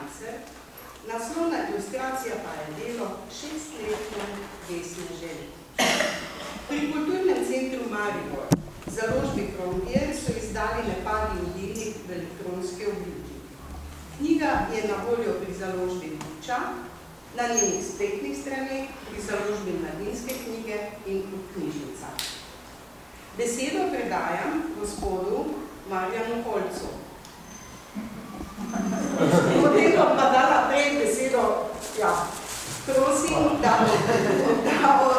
Cancer, naslovna ilustracija pa je delo 6-letne Vesne Želič. Pri Kulturnem centru Maribor, založbi Krombier, so izdali Nepadi in deli v elektronski obliki. Knjiga je na voljo pri založbi Buča, na njenih spletnih straneh, pri založbi Mladinske knjige in v knjižnicah. Besedo predajam gospodu Marjanu Holcu. Potem pa dala prej besedo, prosim, da o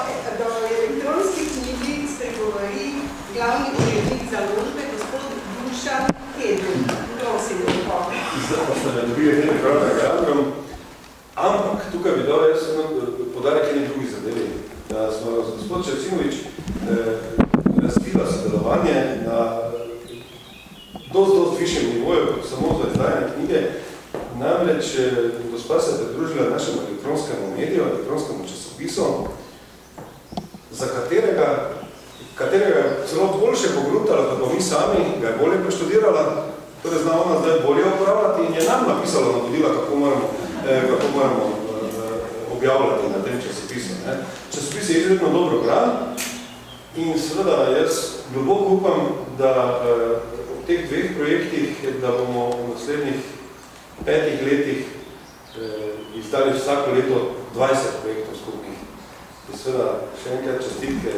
elektronski knjigi spregovori glavni urednik založbe, gospod Dušan Hedl. Prosim, lepo. Zdaj pa ste me dobili nekaj kratek jadrom, ampak tukaj bi dal jaz podarek eni drugi zadevi, da smo gospod Čercinovič razvila sodelovanje na dost višjem nivoju, kot samo za izdajanje knjige. Namreč gospa se pridružila našemu elektronskemu mediju, elektronskemu časopisu, za katerega celo boljše pogrutala, da bo mi sami, ga je bolje preštudirala, torej zna ona zdaj bolje upravljati in je nam napisala navodila, kako moramo objavljati na tem časopisu. Časopis je izredno dobro bran in seveda jaz globoko upam, da ob teh dveh projektih, da bomo v naslednjih 5 letih izdali vsako leto 20 projektov skupnih. In seveda še enkrat čestitke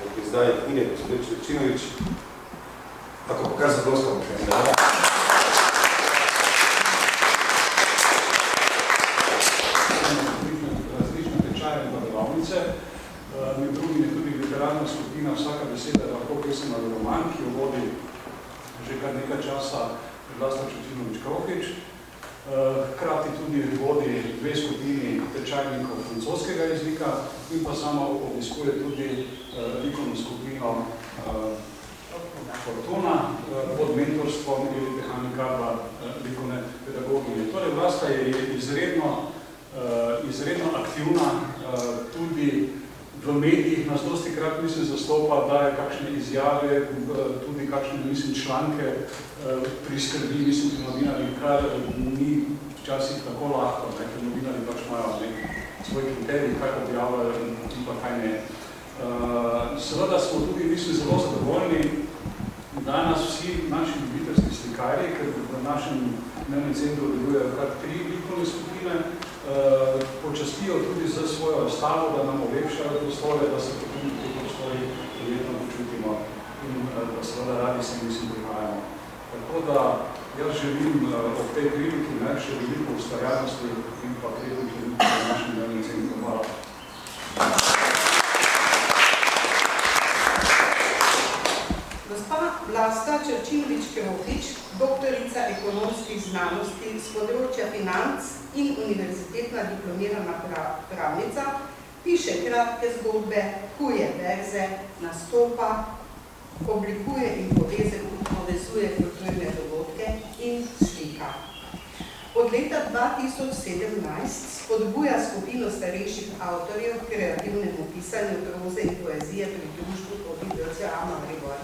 ob izdaji knjige gospod Čercinovič. Tako pa kar zaploskamo še enkrat. Različne tečaje in delavnice. Med drugim je tudi literarna skupina Vsaka beseda je lahko pesem ali roman, ki jo vodi že kar nekaj časa Vlasta Čercinovič-Krohič. Hkrati tudi vodi 2 skupini tečajnikov francoskega jezika in pa sama obiskuje tudi likovno skupino Fortuna pod mentorstvom Elite Hanikarva likovne pedagogije. Torej, Vlasta je izredno aktivna tudi v medijih, nas dosti krat mislim zastopa, daje kakšne izjave, tudi kakšne članke priskrbi, mislim, pri novinarjih, kar ni včasih tako lahko, ker novinarji pač imajo svoj kriterij, kaj objavljajo in pa kaj ne. Seveda smo tudi, mislim, zelo zadovoljni, da nas vsi naši ljubiteljski slikarji, ker v našem dnevnem centru delujejo kar 3 likovne skupine, počastijo tudi za svojo ostalo, da nam olepšajo prostore, da se potem v teh prostorih prijetno počutimo in da seveda radi se mislim prihajamo. Tako da jaz želim ob tej priliki še veliko ustvarjalnosti in pa kreativnosti v našem dnevnem centru. Hvala. Gospa Vlasta Čercinovič-Krohič, doktorica ekonomskih znanosti z področja financ in univerzitetna diplomirana pravnica, piše kratke zgodbe, kuje verze, nastopa, oblikuje in povezuje kulturne dogodke in slika. Od leta 2017 spodbuja skupino starejših avtorjev k kreativnemu pisanju proze in poezije pri društvu ODDCA Maribor.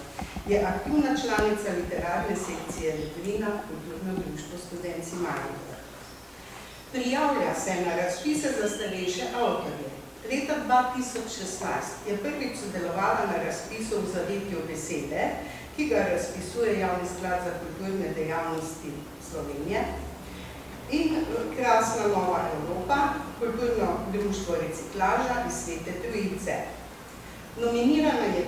Je aktivna članica literarne sekcije Litrina, Kulturno društvo Studenci Maribor. Prijavlja se na razpise za starejše avtorje. Leta 2016 je prvič sodelovala na razpisu v Zavetju besede, ki ga razpisuje Javni sklad za kulturne dejavnosti Slovenije, in Krasna Nova Evropa, Kulturno društvo Reciklaža iz Svete Trojice. Nominirana je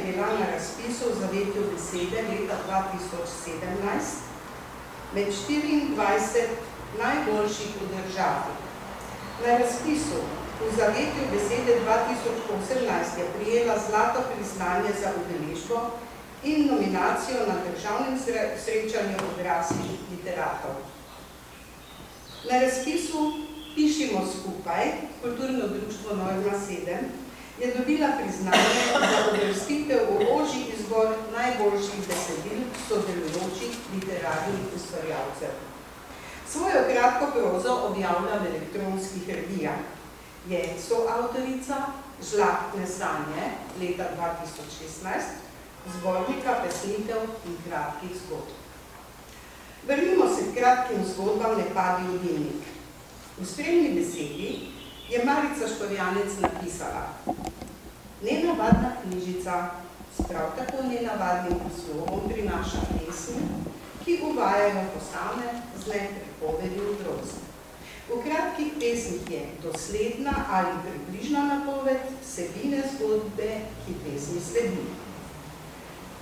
bila na razpisu v Zavetju besede leta 2017 med 24 najboljših v državi. Na razpisu v Zavetju besede 2018 je prijela zlato priznanje za udeležbo in nominacijo na državnem srečanju odraslih literatov. Na razpisu Pišimo skupaj, Kulturno društvo Norma 7, je dobila priznanje za uvrstitev v ožji izbor najboljših besedil sodelujočih literarnih ustvarjalcev. Svojo kratko prozo objavlja v elektronskih revijah. Je soavtorica Žlahtne sanje leta 2016, zbornika pesnitev in kratkih zgodb. Vrnimo se k kratkim zgodbam Ne padi vodilnik. V spremni besedi je Marica Škorjanec napisala: nenavadna knjižica s prav tako nenavadnim naslovom prinaša pesmi, ki uvajajo posamezne pripovedi otroci. V kratkih pesmih je dosledna ali približna napoved vsebine zgodbe, ki pesmi sledi.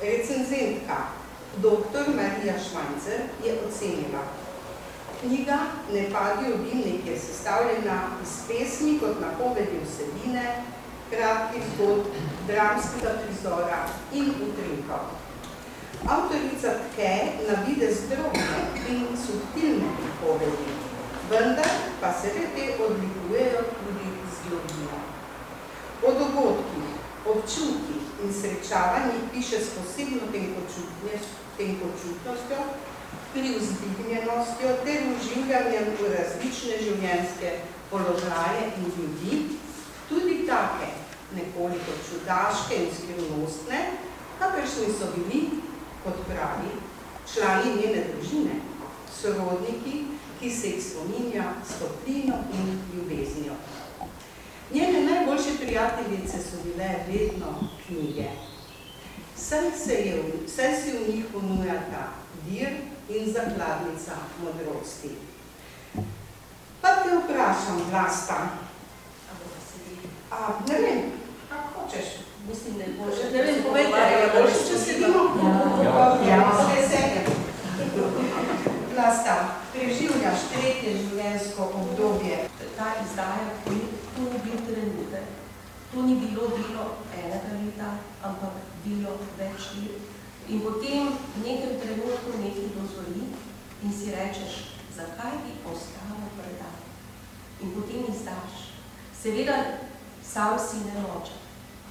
Recenzentka dr. Marija Švancer je ocenila: knjiga Ne padi vodilnik je sestavljena iz pesmi kot napovedi vsebine, kratkih zgodb, dramskega prizora in utrinkov. Avtorica tke na videz drobne in subtilne pripovedi, vendar pa se te odlikujejo tudi z globino. O dogodkih, občutkih in srečavanjih piše s posebno tenkočutnostjo, privzdignjenostjo ter vživljanjem v različne življenjske položaje in ljudi, tudi take, nekoliko čudaške in skrivnostne, kakršni so bili, kot pravi, člani njene družine, sorodniki, ki se jih spominja s toplino in ljubeznijo. Njene najboljše prijateljice so bile vedno knjige. Saj si v njih ponujata vir in zakladnica modrosti. Pa te vprašam, Vlasta. Ne vem, kako hočeš? Mislim, da je boljše. Ne vem, povejte, je boljše, če sedimo? Vlasta, preživljaš tretje življenjsko obdobje. Ta izdaja, to ni bil trenutek. To ni bilo delo enega leta, ampak bilo več let. In potem v nekem trenutku nekaj dozvoli in si rečeš, zakaj bi ostalo predati. In potem izdaš. Seveda, sam si nemočen.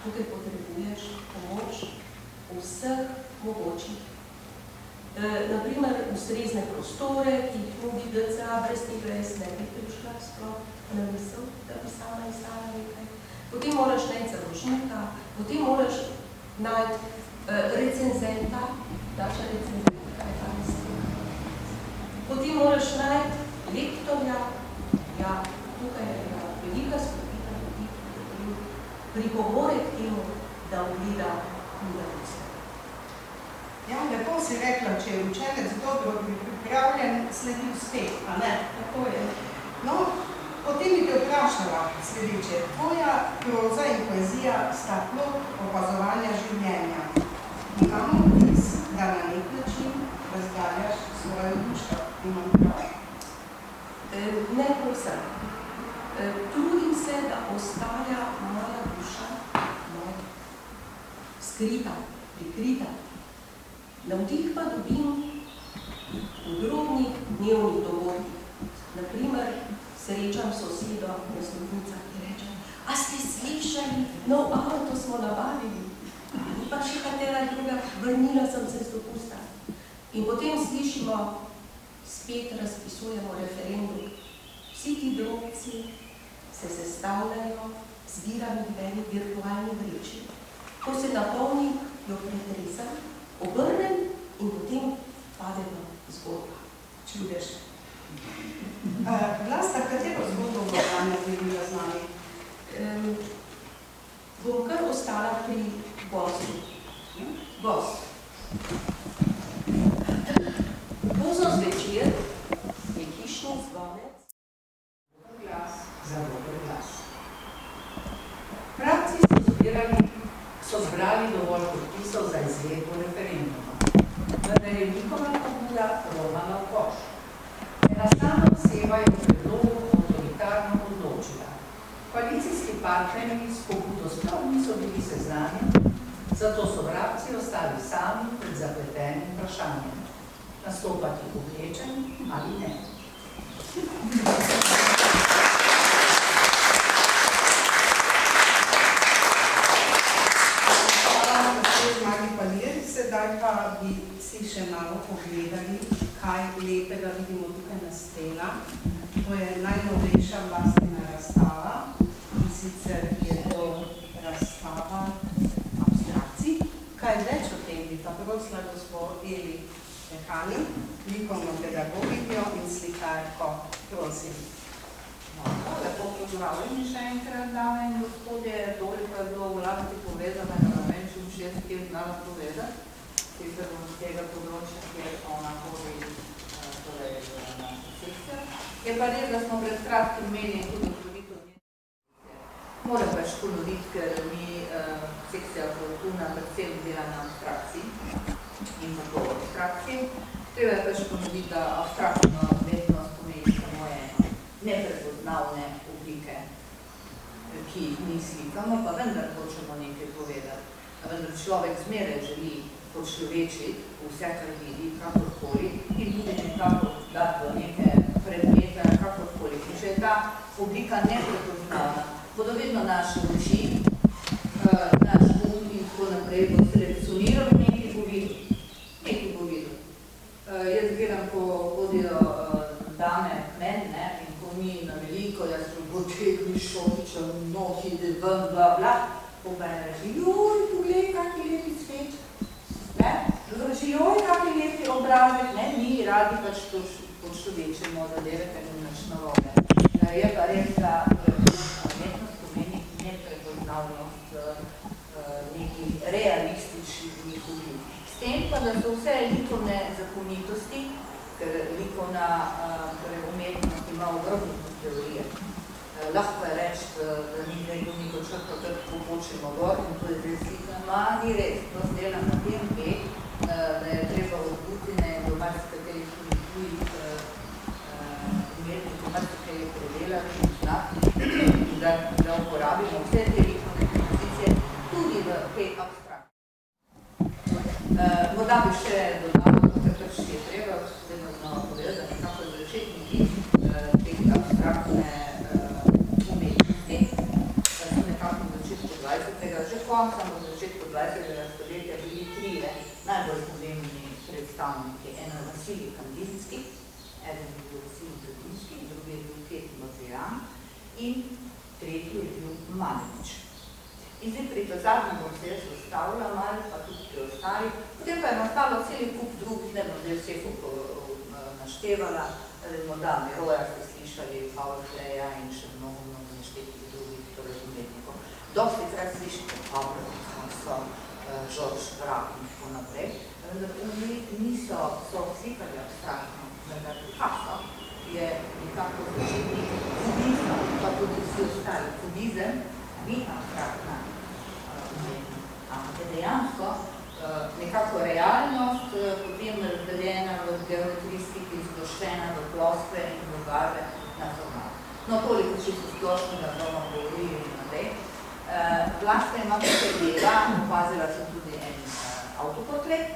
Tukaj potrebuješ pomoč vseh mogočih. Naprimer, ustrezne prostore, ki jih nudi DCA, brez tega jaz ne bi prišla sploh na misel, da bi sama izdala nekaj. Potem moraš najti založnika, potem moraš najti recenzenta, naša recenzentka je ta mislim. Potem moraš najti lektorja, ja, tukaj je velika skupina ljudi, ki pripomore k temu, da ogleda knjižnice. Ja, lepo si rekla, če je učenec dobro pripravljen, sledi uspeh, a ne? Tako je. No, potem bi te vprašala sledeče. Tvoja proza in poezija sta plod opazovanja življenja. Imamo vtis, da na nek način razgaljaš svojo dušo. Imam prav? Ne povsem. Trudim se, da ostaja moja duša skrita, prikrita. Navdih pa dobim v drobnih dnevnih dogodkih. Naprimer, srečam sosedo na stopnicah in rečem: a ste slišali, nov avto smo nabavili? In pa še katera druga, vrnila sem se z dopusta. In potem slišimo, spet razpisujemo referendum. Vsi ti drobci se sestavljajo, zbirami v eni virtualni vreči. Ko se napolni, jo pretresam, obrnem in potem pademo zgodba. Čudež. Vlasta, katero zgodbo vladanja delila z nami? Bom kar ostala pri gostu. Gost. Pozno zvečer je hišni zvonec. Glas. Za dober glas. Pravci so zbrali dovolj podpisov za izvedbo referenduma, vendar je njihova pobuda romala v koš. Ena sama oseba je v predlogu avtoritarno odločila. Koalicijski partnerji s pobudo sploh niso bili seznanjeni, zato so vrabci ostali sami pred zapletenim vprašanjem. Nastopati oblečeni ali ne. Sedaj pa bi si še malo pogledali, kaj lepega vidimo tukaj na stenah. To je najnovejša Vlastina razstava, in sicer je to razstava abstrakcij. Kaj več o tem bi pa prosila gospod Eli Pehani, likovno pedagoginjo in slikarko. Prosim. Lepo pozdravljeni še enkrat, dame in gospodje. Toliko je bilo v lasti povezanega, ne vem, če bom še jaz kjer znala povedati, sicer bom z tega področja, kjer ona hodi na sekcijo. Je pa res, da smo pred kratkim imeli tudi ustavitev moram pač ponoviti, ker mi sekcija Fortuna predvsem dela na abstrakciji in tako abstrakciji. Treba je pač ponoviti, da abstraktno umetnost pomeni samo eno. Neprepoznavne oblike, ki jih mi slikamo, pa vendar hočemo nekaj povedati. Vendar človek zmeraj želi počlovečiti vse, kar vidi, kakorkoli, in tudi nekako dati v neke predmete, kakorkoli. In če je ta oblika neprepoznavna, bodo vedno naše oči, naš um in tako naprej bo selekcioniral in nekaj bo videl. Nekaj bo videl. Jaz gledam, ko hodijo dame k meni, in ko mi na veliko, jaz sem potekli šopičem, nohi, ide ven, bla, bla, pa me reči, joj, poglej, kaki lepi svet. Reči, joj, kaki lepi obrazek. Mi radi pač počlovečemo zadeve, ker ni nič narobe. Je pa res, da umetnost pomeni neprepoznavnost nekih realističnih oblik. S tem pa, da so vse likovne zakonitosti, ker likovna umetnost ima ogromno teorije. Lahko je reči, da ni nekaj neko črto, tako popočemo gor in to je zdaj slika. Ni res, to zdela na tem ve, da je treba od Putine do marsikaterih tujih umetnikov, marsikaj predelati in znak, da uporabimo vse te likovne kompozicije tudi v tej abstrakciji. Morda bi še dodala, ker še je treba vedno znova povedati, da nekako začetniki teh abstraktne umetnosti so nekako v začetku 20. že koncem v začetku 20. stoletja bili trije najbolj pomembni predstavniki. Eno je Vasilij Kandinski, eden je bil Vasilij Kandinski, drugi je bil Piet Mondrian in tretji je bil Malevich. In zdaj pri zadnjem bom se jaz ustavila malo, pa tudi pri ostalih. Potem pa je nastalo celi kup drugih, ne bom zdaj vseh naštevala, morda Miroja ste slišali, Paul Kleja in še mnogo naštetih drugih umetnikov. Dosti krat slišite Pavla Picasso, Georges Braque in tako naprej. Vendar niso slikali abstraktno, vendar Picasso je nekako začetnik kubizma, pa tudi vsi ostali. Kubizem ni abstraktna umetnost, ampak je dejansko nekako realnost, potem razdeljena v geometrijskih, izploščena v ploskve in v barve na format. No, toliko čisto splošnega bomo govorili in naprej. Vlaska ima nekaj dela, opazila sem tudi en avtoportret,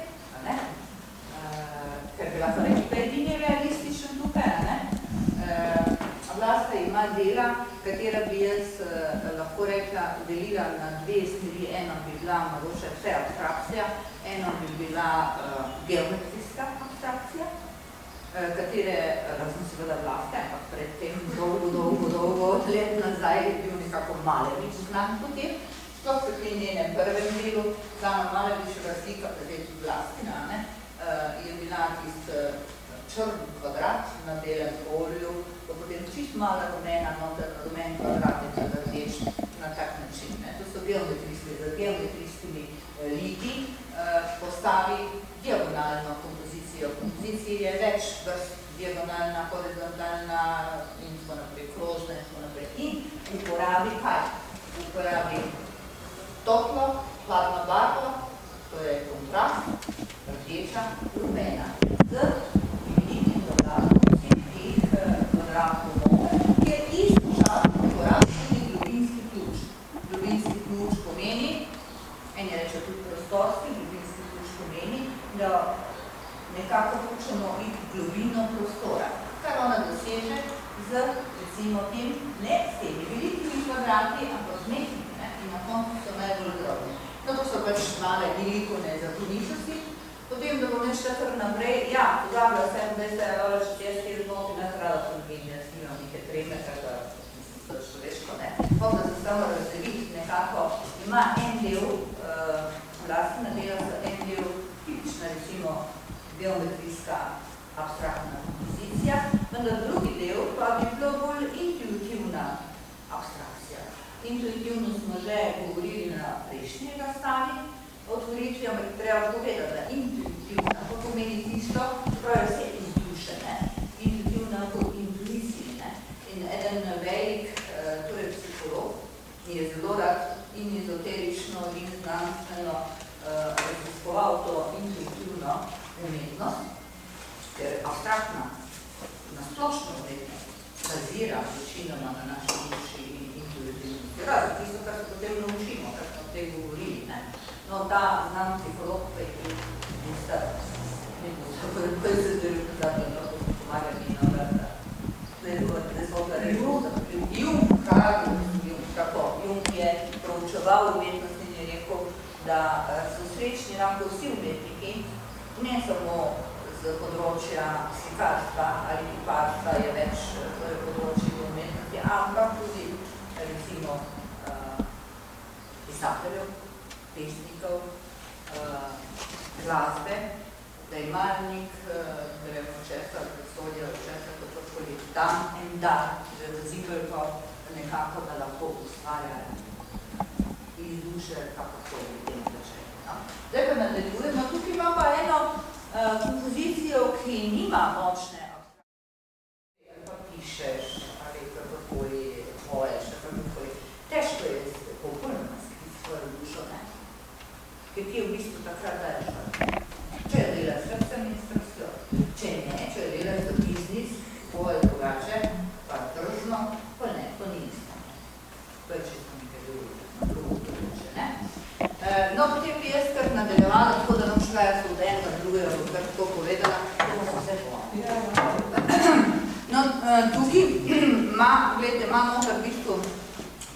ker bi lahko reči, da je edini realističen tukaj, Vlaska ima dela, katera bi jaz lahko rekla, delila na dve stvari. Eno bi bila mogoče vse abstrakcija, eno bi bila geometrijska abstrakcija, katere, razen seveda Vlaske, ampak predtem dolgo let nazaj je bil nekako Malevich znan potem. Sploh v tem njenem prvem delu, sama Malevichova slika, zdaj tudi Vlaskina, je bila tisti črn kvadrat na belem polju, pa potem čisto mala rumena, noter rumen kvadrat je tudi rdeč na tak način. To so geometrijskimi liki, postavi diagonalno kompozicijo. Kompoziciji je več vrst, diagonalna, horizontalna in tako naprej, krožna in tako naprej. In uporabi kaj? Uporabi toplo, hladno barvo, to je kontrast, rdeča, rumena. Kjer istočasno uporabi tudi globinski ključ. Globinski ključ pomeni, en je reče tudi prostorski, globinski ključ pomeni, da nekako hočemo iti globino prostora, kar ona doseže z, recimo, tem, ne s temi velikimi kvadrati, ampak z mehkimi, in na koncu so najbolj drobni. No, to so pač male likovne zakonitosti. Potem, da bom nešla kar naprej, pozabila sem, da ste če jaz kjer znoti natrala sem vidi, jaz nimam neke treme, kada mislim, to je človeško, Pot, da se samo razdeliti nekako, ima en del, vlastna dela za en del, tipična recimo geometrijska abstraktna kompozicija, vendar drugi del pa bi bilo bolj intuitivna abstrakcija. Intuitivno smo že govorili na prejšnji razstavi otvoritvi, ampak treba povedati, da intuitivna pa pomeni tisto, pravi vse izdušene, intuitivna kot intuicijne. In eden velik, torej psiholog, je zelo rad in ezoterično in znanstveno raziskoval to intuitivno umetnost, ker abstraktna, nasplošno umetnost bazira večinoma na naši duši in intuitivnosti. Razen tisto, kar se potem naučimo, kar smo o tem govorili. Ne? No, ta znam psiholog pa je tudi minister. Ko je se zdaj rekazati, da pomagati na vrta. Jung je proučeval umetnost in je rekel, da so srečni lahko vsi umetniki, ne samo z področja slikarstva ali kiparstva je več področji umetnosti, ampak tudi recimo pisateljev, pesnikov, glasbe, da je malnik, ne vemo česa, predstavlja česa, kakorkoli, dan in dan, že razikljko nekako, da lahko ustvarjajo iz duše, kakorkoli tem začeti. No? Zdaj pa nadaljujemo, tukaj imam pa eno kompozicijo, ki nima močne abstrakcije, ali pa pišeš, ali kakorkoli poješ, kakorkoli. Težko je popolnoma skriti svojo dušo, ne? Ker ti je v bistvu takrat daješ. Če je delaš srcem in strastjo, če ne, če je delaš za biznis, bo je drugače, pa tržno, pa ne, to ni isto. To je čisto nekaj drugo področje, ne? No, potem bi jaz kar nadaljevala, tako da nam šla jaz od enega drugega, bo kar tako povedala, to bomo vse povedali. No, tukaj ima noter v bistvu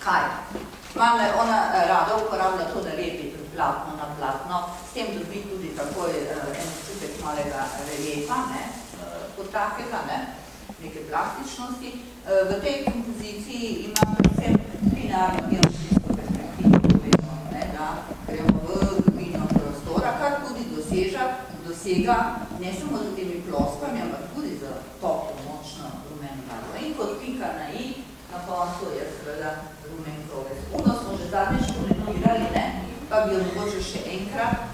kaj? Malo je ona rada uporablja to, da lepi platno na platno, s tem dobi tudi takoj en občutek malega reliefa, ne, kot takega, ne, neke plastičnosti. V tej kompoziciji ima predvsem linearno geometrijsko perspektivo, povedno, ne, da gremo v globino prostora, kar tudi dosega ne samo z temi ploskami, ampak tudi z toplo, močno rumeno barvo. In kot pika na i, na koncu je seveda rumen krovec. Uno smo že zadnjič komentirali, ne, pa bi jo mogoče še enkrat,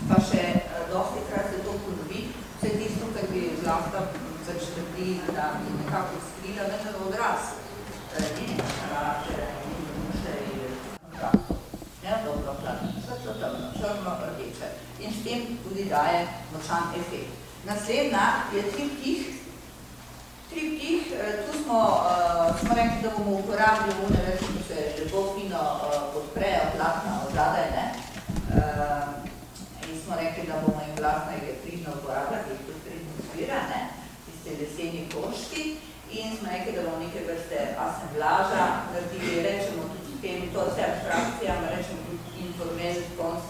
pa še dosti krat se to ponovi, vse tisto, kar bi glasba začrti, da bi nekako skrila, vendar odraz. Ni nekaj karaktera, ni duše, ne, dobro, hladno, svetlo temno, črno, rdeče. In s tem tudi daje močan efekt. Naslednja je triptih. Tu smo rekli, da bomo uporabili one reči, ki se lepo fino podprejo platna odzadaj, ne? In smo rekli, da bomo in glasno elektrizno uporabljati, ki tudi pridno zbira, ne? Tiste leseni koščki. In smo rekli, da bomo neke vrste asemblaža, naredili, rečemo tudi tem, to vse abstrakcijam, rečemo tudi informel konc,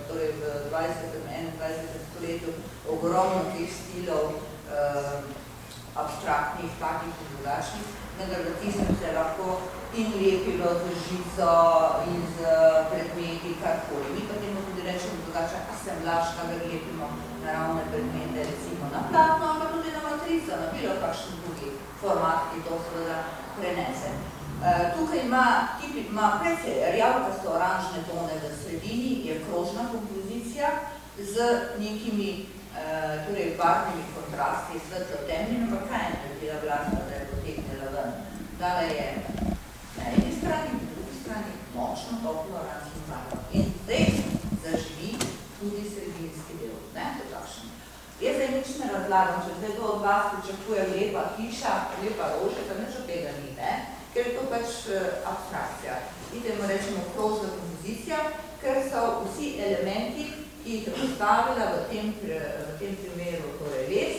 torej v 21. stoletju, ogromno teh stilov, abstraktnih, takih in drugačnih, vendar v tistem se lahko in lepilo z žico in z predmeti, karkoli. Mi pa temu tudi rečemo drugače asemblaž, kadar lepimo naravne predmete, recimo na platno, ampak tudi na matrico, na bilo kakšen drugi format, ki to seveda prenese. Tukaj ima precej rjavkasto oranžne tone v sredini, je krožna kompozicija z nekimi torej barvnimi kontrasti, svetlo-temnim, ampak kaj je naredila glasba, da je potegnila ven? Dala je na eni strani, na drugi strani močno toplo oranžno barvo. In zdaj zaživi tudi sredinski del, ne, to takšen. Jaz zdaj nič ne razlagam, če zdaj to od vas pričakuje lepa hiša, lepa rožeta, nič od tega ni, ne? Ker je to pač abstrakcija. Idemo rečemo krožna kompozicija, ker so vsi elementi, ki jih je postavila v tem primeru, torej les,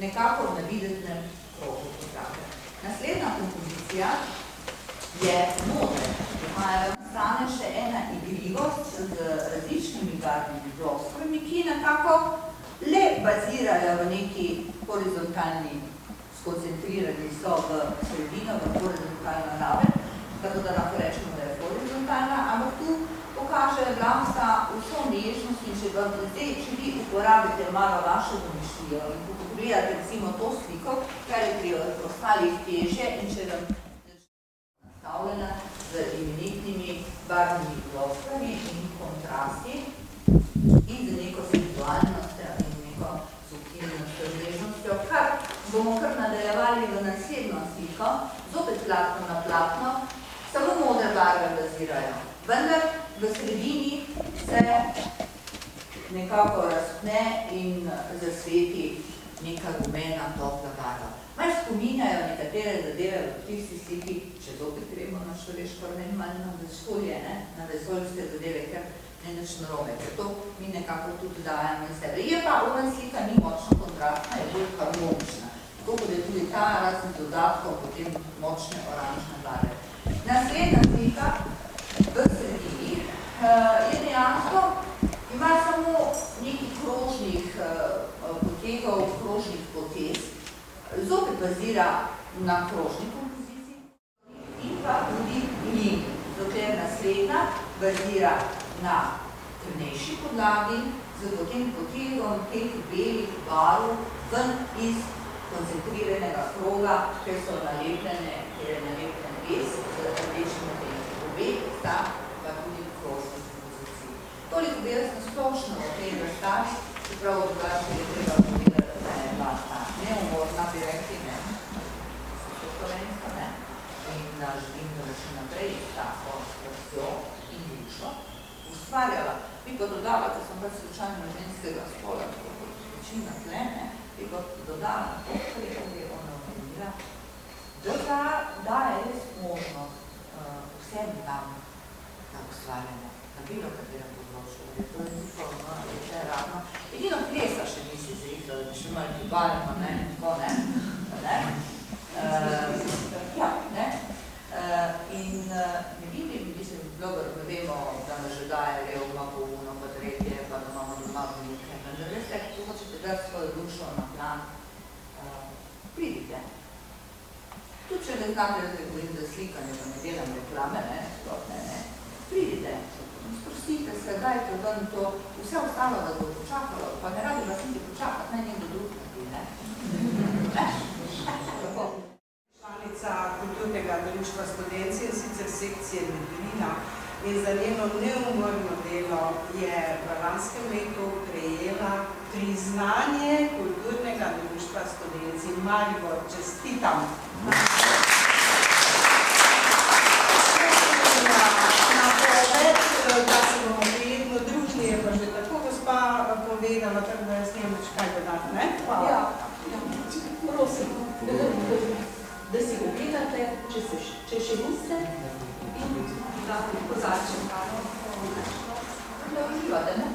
nekako v navideznem krogu postavlja. Naslednja kompozicija je modre. Stane še ena igrivost z različnimi barvnimi ploskvami, ki nekako le bazirajo v neki horizontalni skoncentrirani so v sredino, v horizontalno raven, tako da lahko rečemo, da je horizontalna, ampak tu pokaže Blausta vso nežnost in če vi uporabite malo vašo domišljijo in pogledate recimo to sliko, kar je pri ostalih težje in če vam nastavljena z imenitnimi barvnimi ploskami in kontrasti in z neko senzualnostjo in neko subtilnostjo nežnostjo, kar bomo kar nadaljevali v naslednjo sliko, zopet platno na platno, samo modre barve bazirajo. Vendar v sredini se nekako razpne in zasveti neka rumena topla barva. Malo spominjajo nekatere zadeve v tisti sliki, če zopet gremo na človeško malo na vesolje, na vesoljske zadeve, ker ne nič narobe, ker to mi nekako tudi dajemo iz sebe. Je pa ona slika ni močno kontrastna, je bolj harmonična. Tako kot je tudi ta razen dodatkov, potem močne oranžne barve. Naslednja slika v sredini je dejansko, ima samo nekih krožnih potegov, krožnih potez, zopet bazira na krožni kompoziciji in pa tudi linij, dokler naslednja bazira na temnejši podlagi z potem potegom teh belih barv ven iz koncentriranega kroga, ker so nalepljene, ker je nalepljene vez z rdečimi temi. Obe sta pa tudi krožni kompoziciji. Toliko bi jaz nasplošno o tej vrstavi, čeprav drugače je treba povedati, da je bila ta neumorna, bi rekli, slovenska, in da želim, da še naprej tako vrstjo in dušo ustvarjala. Bi pa dodala, da sem pač slučajno ženskega spola, kot večina tle, bi pa dodala to, kar je ona omenila, da daje res možnost vsem nam, da ustvarjamo na bilo katerem področju. To je zelo, če je ravno. Edino plesa še nisi zrihla, da še malo gibalno, ne, tako, ne. Ja, ne. In ne vidim, mislim, dobro, da vemo, da nas že daje revma, povuno, pa tretje, pa da imamo doma vnuke. Da veste, ko hočete dati svojo dušo na plan, pridite. Tudi če ne znate, da govorim za slikanje, pa ne delam reklame, ne, sploh ne, pridite. Sprostite se, dajte ven to, vse ostalo vas bo počakalo, pa ne radi vas niti počakati, naj nekdo drug naredi, ne? Članica kulturnega društva Studencije, sicer sekcije Medulina, in za njeno neumorno delo je v lanskem letu prejela priznanje kulturnega društva Studencije Maribor. Čestitam! Da se bomo prijetno družili, je pa že tako gospa povedala, tako da jaz nemam več kaj dodati, ne? Ja, prosim, da si ogledate, če še niste, in da kozarčem. Da uživate, ne?